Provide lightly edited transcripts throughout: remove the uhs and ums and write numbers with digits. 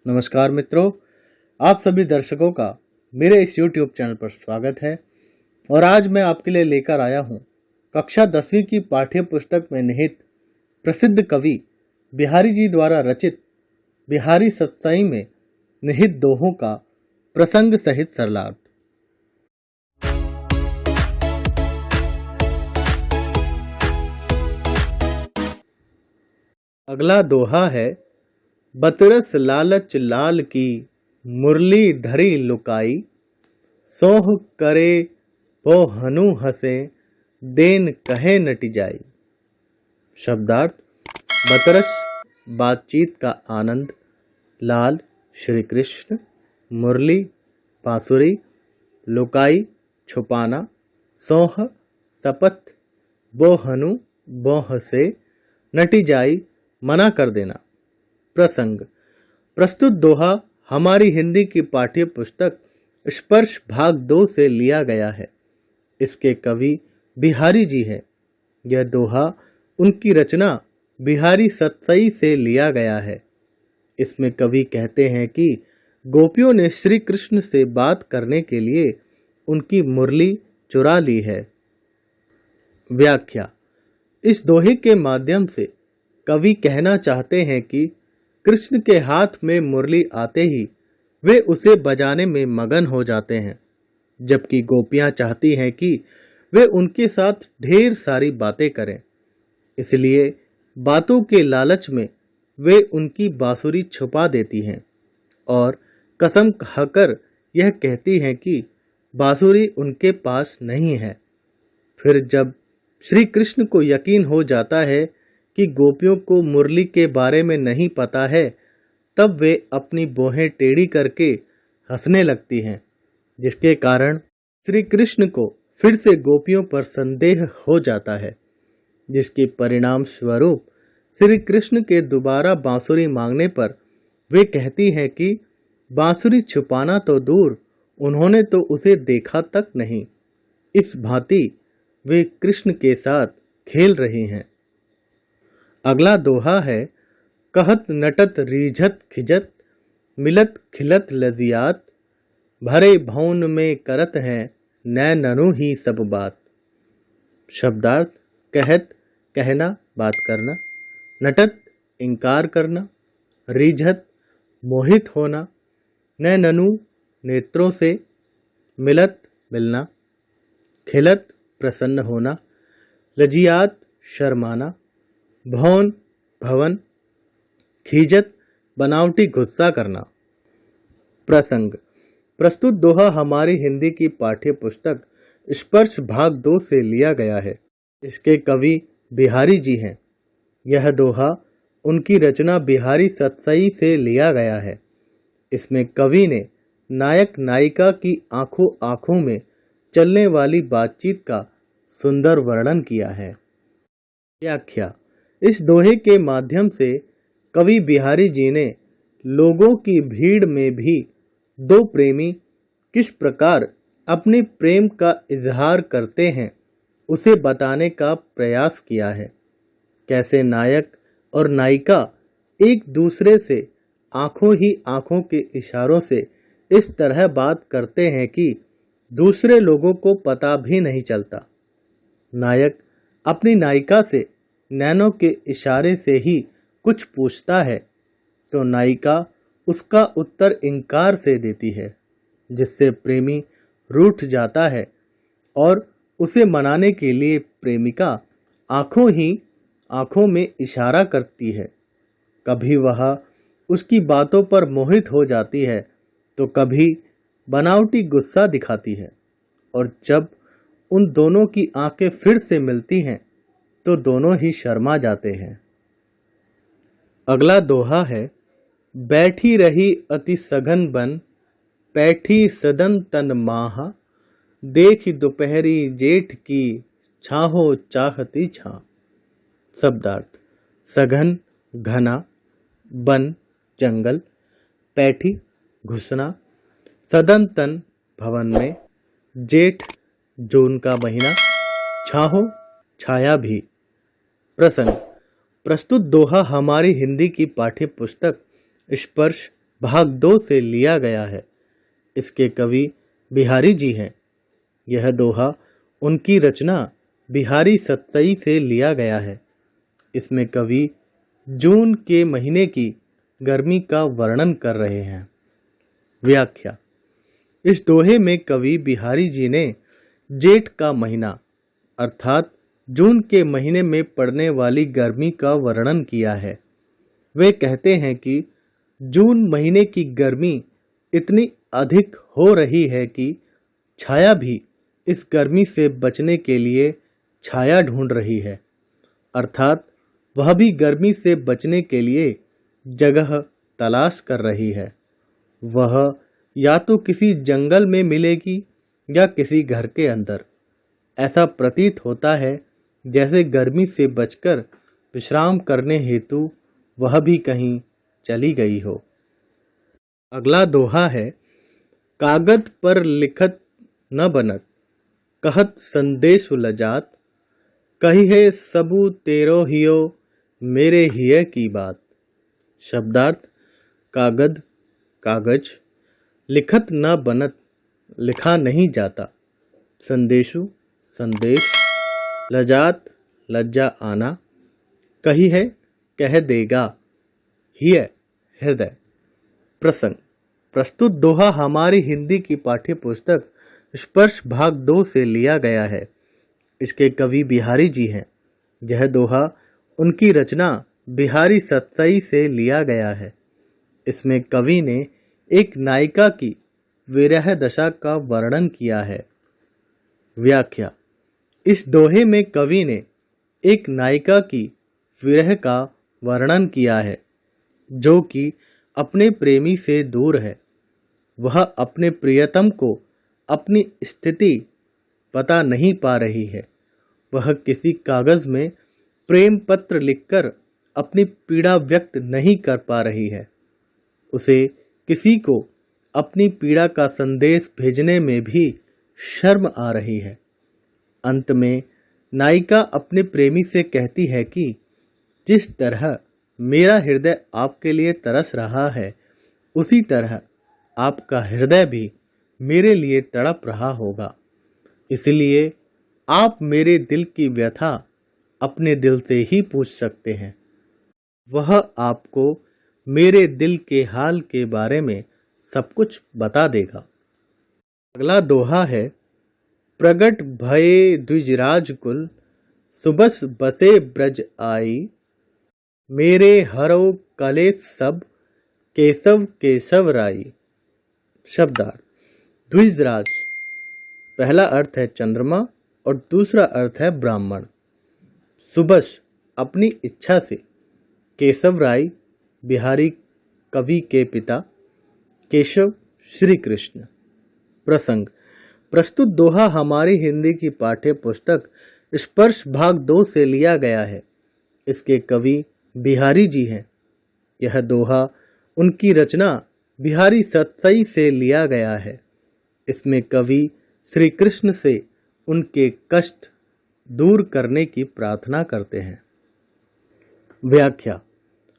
नमस्कार मित्रों, आप सभी दर्शकों का मेरे इस YouTube चैनल पर स्वागत है। और आज मैं आपके लिए लेकर आया हूँ कक्षा 10वीं की पाठ्य पुस्तक में निहित प्रसिद्ध कवि बिहारी जी द्वारा रचित बिहारी सतसई में निहित दोहों का प्रसंग सहित सरलार्थ। अगला दोहा है, बतरस लालच लाल की मुरली धरी लुकाई, सोह करे वो हनु हसे देन कहे नटी जाई। शब्दार्थ: बतरस बातचीत का आनंद, लाल श्री कृष्ण, मुरली बांसुरी, लुकाई छुपाना, सोह शपथ, वो हनु बोह से, नटी जाई मना कर देना। प्रसंग: प्रस्तुत दोहा हमारी हिंदी की पाठ्य पुस्तक स्पर्श भाग 2 से लिया गया है। इसके कवि बिहारी जी हैं। यह दोहा उनकी रचना बिहारी सतसई से लिया गया है। इसमें कवि कहते हैं कि गोपियों ने श्री कृष्ण से बात करने के लिए उनकी मुरली चुरा ली है। व्याख्या: इस दोहे के माध्यम से कवि कहना चाहते हैं कि कृष्ण के हाथ में मुरली आते ही वे उसे बजाने में मगन हो जाते हैं, जबकि गोपियां चाहती हैं कि वे उनके साथ ढेर सारी बातें करें। इसलिए बातों के लालच में वे उनकी बांसुरी छुपा देती हैं और कसम खाकर यह कहती हैं कि बांसुरी उनके पास नहीं है। फिर जब श्री कृष्ण को यकीन हो जाता है कि गोपियों को मुरली के बारे में नहीं पता है, तब वे अपनी भौहें टेढ़ी करके हंसने लगती हैं, जिसके कारण श्री कृष्ण को फिर से गोपियों पर संदेह हो जाता है, जिसके परिणाम स्वरूप श्री कृष्ण के दोबारा बांसुरी मांगने पर वे कहती हैं कि बांसुरी छुपाना तो दूर, उन्होंने तो उसे देखा तक नहीं। इस भांति वे कृष्ण के साथ खेल रही हैं। अगला दोहा है, कहत नटत रीझत खिजत, मिलत खिलत लजियात, भरे भौन में करत हैं नैन ननु ही सब बात। शब्दार्थ: कहत कहना, बात करना, नटत इनकार करना, रीझत मोहित होना, नैननु नेत्रों से, मिलत मिलना, खिलत प्रसन्न होना, लजियात शर्माना, भौन भवन, खीजत बनावटी गुस्सा करना। प्रसंग: प्रस्तुत दोहा हमारी हिंदी की पाठ्य पुस्तक स्पर्श भाग 2 से लिया गया है। इसके कवि बिहारी जी हैं। यह दोहा उनकी रचना बिहारी सतसई से लिया गया है। इसमें कवि ने नायक नायिका की आंखों आंखों में चलने वाली बातचीत का सुंदर वर्णन किया है। व्याख्या: इस दोहे के माध्यम से कवि बिहारी जी ने लोगों की भीड़ में भी दो प्रेमी किस प्रकार अपने प्रेम का इजहार करते हैं, उसे बताने का प्रयास किया है। कैसे नायक और नायिका एक दूसरे से आंखों ही आंखों के इशारों से इस तरह बात करते हैं कि दूसरे लोगों को पता भी नहीं चलता। नायक अपनी नायिका से नैनों के इशारे से ही कुछ पूछता है तो नायिका उसका उत्तर इनकार से देती है, जिससे प्रेमी रूठ जाता है और उसे मनाने के लिए प्रेमिका आंखों ही आंखों में इशारा करती है। कभी वह उसकी बातों पर मोहित हो जाती है तो कभी बनावटी गुस्सा दिखाती है, और जब उन दोनों की आंखें फिर से मिलती हैं तो दोनों ही शर्मा जाते हैं। अगला दोहा है, बैठी रही अति सघन बन, पैठी सदन तन माह, देख दोपहरी जेठ की छाहो चाहती छा। शब्दार्थ: सघन घना, बन जंगल, पैठी घुसना, सदन तन भवन में, जेठ जून का महीना, छाहो छाया भी। प्रसंग: प्रस्तुत दोहा हमारी हिंदी की पाठ्य पुस्तक स्पर्श भाग 2 से लिया गया है। इसके कवि बिहारी जी हैं। यह दोहा उनकी रचना बिहारी सतसई से लिया गया है। इसमें कवि जून के महीने की गर्मी का वर्णन कर रहे हैं। व्याख्या। इस दोहे में कवि बिहारी जी ने जेठ का महीना अर्थात जून के महीने में पड़ने वाली गर्मी का वर्णन किया है। वे कहते हैं कि जून महीने की गर्मी इतनी अधिक हो रही है कि छाया भी इस गर्मी से बचने के लिए छाया ढूंढ रही है, अर्थात वह भी गर्मी से बचने के लिए जगह तलाश कर रही है। वह या तो किसी जंगल में मिलेगी या किसी घर के अंदर। ऐसा प्रतीत होता है जैसे गर्मी से बचकर विश्राम करने हेतु वह भी कहीं चली गई हो। अगला दोहा है, कागद पर लिखत न बनत, कहत संदेश लजात, कही है सबू तेरो हियो, मेरे हिय की बात। शब्दार्थ। कागद कागज, लिखत न बनत लिखा नहीं जाता, संदेशु संदेश, लजात लज्जा आना, कही है कह देगा, हिय हृदय। प्रसंग। प्रस्तुत दोहा हमारी हिंदी की पाठ्य पुस्तक स्पर्श भाग 2 से लिया गया है। इसके कवि बिहारी जी हैं। यह दोहा उनकी रचना बिहारी सतसई से लिया गया है। इसमें कवि ने एक नायिका की विरह दशा का वर्णन किया है। व्याख्या। इस दोहे में कवि ने एक नायिका की विरह का वर्णन किया है जो कि अपने प्रेमी से दूर है। वह अपने प्रियतम को अपनी स्थिति बता नहीं पा रही है। वह किसी कागज में प्रेम पत्र लिखकर अपनी पीड़ा व्यक्त नहीं कर पा रही है। उसे किसी को अपनी पीड़ा का संदेश भेजने में भी शर्म आ रही है। अंत में नायिका अपने प्रेमी से कहती है कि जिस तरह मेरा हृदय आपके लिए तरस रहा है, उसी तरह आपका हृदय भी मेरे लिए तड़प रहा होगा। इसलिए आप मेरे दिल की व्यथा अपने दिल से ही पूछ सकते हैं। वह आपको मेरे दिल के हाल के बारे में सब कुछ बता देगा। अगला दोहा है, प्रगट भये द्विजराज कुल, सुबस बसे ब्रज आई, मेरे हरो कलेश सब, केशव केशव राई। शब्दार्थ। द्विजराज, पहला अर्थ है चंद्रमा और दूसरा अर्थ है ब्राह्मण। सुबस, अपनी इच्छा से। केशव राय, बिहारी कवि के पिता। केशव, श्री कृष्ण। प्रसंग। प्रस्तुत दोहा हमारी हिंदी की पाठ्य पुस्तक स्पर्श भाग 2 से लिया गया है। इसके कवि बिहारी जी हैं। यह दोहा उनकी रचना बिहारी सतसई से लिया गया है। इसमें कवि श्री कृष्ण से उनके कष्ट दूर करने की प्रार्थना करते हैं। व्याख्या।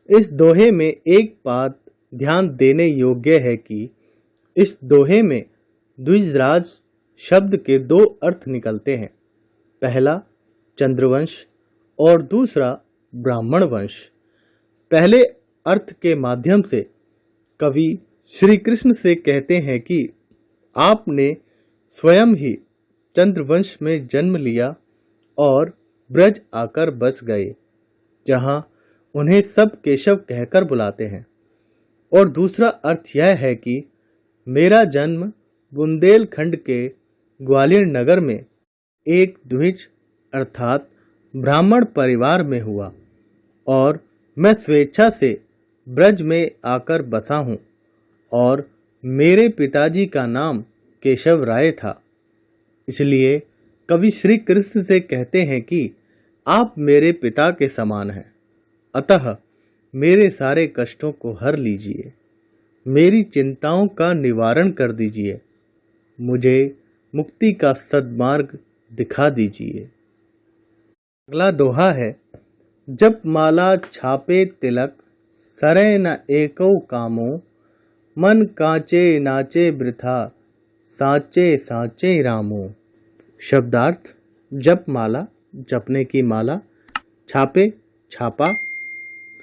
इस दोहे में एक बात ध्यान देने योग्य है कि इस दोहे में द्विजराज शब्द के 2 अर्थ निकलते हैं। पहला चंद्रवंश और दूसरा ब्राह्मण वंश। पहले अर्थ के माध्यम से कवि श्री कृष्ण से कहते हैं कि आपने स्वयं ही चंद्रवंश में जन्म लिया और ब्रज आकर बस गए, जहां उन्हें सब केशव कहकर बुलाते हैं। और दूसरा अर्थ यह है कि मेरा जन्म बुंदेलखंड के ग्वालियर नगर में एक द्विज अर्थात ब्राह्मण परिवार में हुआ और मैं स्वेच्छा से ब्रज में आकर बसा हूँ और मेरे पिताजी का नाम केशव राय था। इसलिए कवि श्री कृष्ण से कहते हैं कि आप मेरे पिता के समान हैं, अतः मेरे सारे कष्टों को हर लीजिए, मेरी चिंताओं का निवारण कर दीजिए, मुझे मुक्ति का सद्मार्ग दिखा दीजिए। अगला दोहा है, जप माला छापे तिलक, सरे न एको कामो, मन कांचे नाचे वृथा, साचे साचे रामो। शब्दार्थ: जप माला, जपने की माला। छापे, छापा।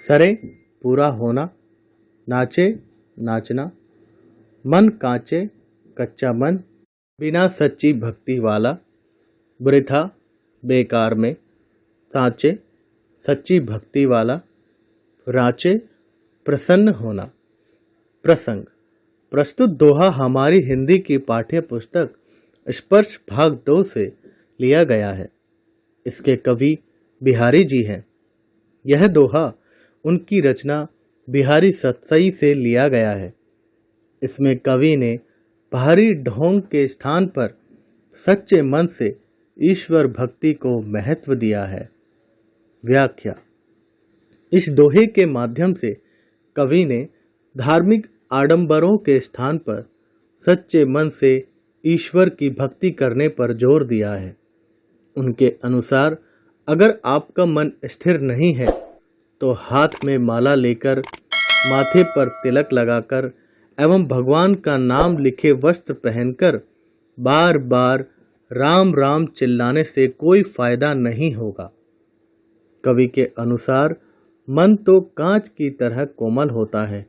सरे, पूरा होना। नाचे, नाचना। मन कांचे, कच्चा मन। बिना सच्ची भक्ति वाला। वृथा, बेकार में। साचे, सच्ची भक्ति वाला। राचे, प्रसन्न होना। प्रसंग: प्रस्तुत दोहा हमारी हिंदी की पाठ्य पुस्तक स्पर्श भाग 2 से लिया गया है। इसके कवि बिहारी जी हैं। यह दोहा उनकी रचना बिहारी सतसई से लिया गया है। इसमें कवि ने बाहरी ढोंग के स्थान पर सच्चे मन से ईश्वर भक्ति को महत्व दिया है। व्याख्या: इस दोहे के माध्यम से कवि ने धार्मिक आडंबरों के स्थान पर सच्चे मन से ईश्वर की भक्ति करने पर जोर दिया है। उनके अनुसार अगर आपका मन स्थिर नहीं है तो हाथ में माला लेकर, माथे पर तिलक लगाकर एवं भगवान का नाम लिखे वस्त्र पहनकर बार बार राम राम चिल्लाने से कोई फायदा नहीं होगा। कवि के अनुसार मन तो कांच की तरह कोमल होता है,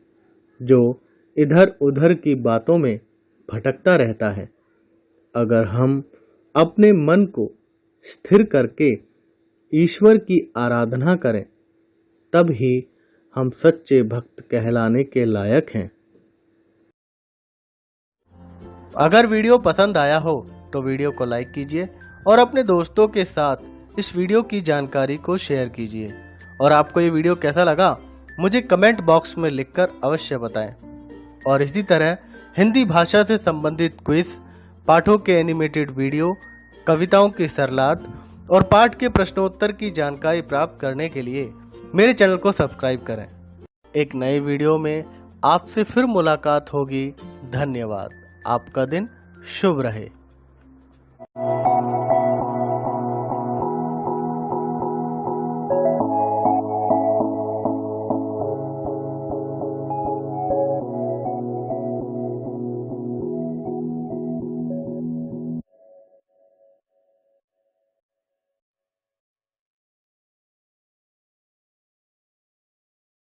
जो इधर उधर की बातों में भटकता रहता है। अगर हम अपने मन को स्थिर करके ईश्वर की आराधना करें, तब ही हम सच्चे भक्त कहलाने के लायक हैं। अगर वीडियो पसंद आया हो तो वीडियो को लाइक कीजिए और अपने दोस्तों के साथ इस वीडियो की जानकारी को शेयर कीजिए। और आपको ये वीडियो कैसा लगा मुझे कमेंट बॉक्स में लिखकर अवश्य बताएं। और इसी तरह हिंदी भाषा से संबंधित क्विज, पाठों के एनिमेटेड वीडियो, कविताओं की सरलार्थ और पाठ के प्रश्नोत्तर की जानकारी प्राप्त करने के लिए मेरे चैनल को सब्सक्राइब करें। एक नए वीडियो में आपसे फिर मुलाकात होगी। धन्यवाद। आपका दिन शुभ रहे।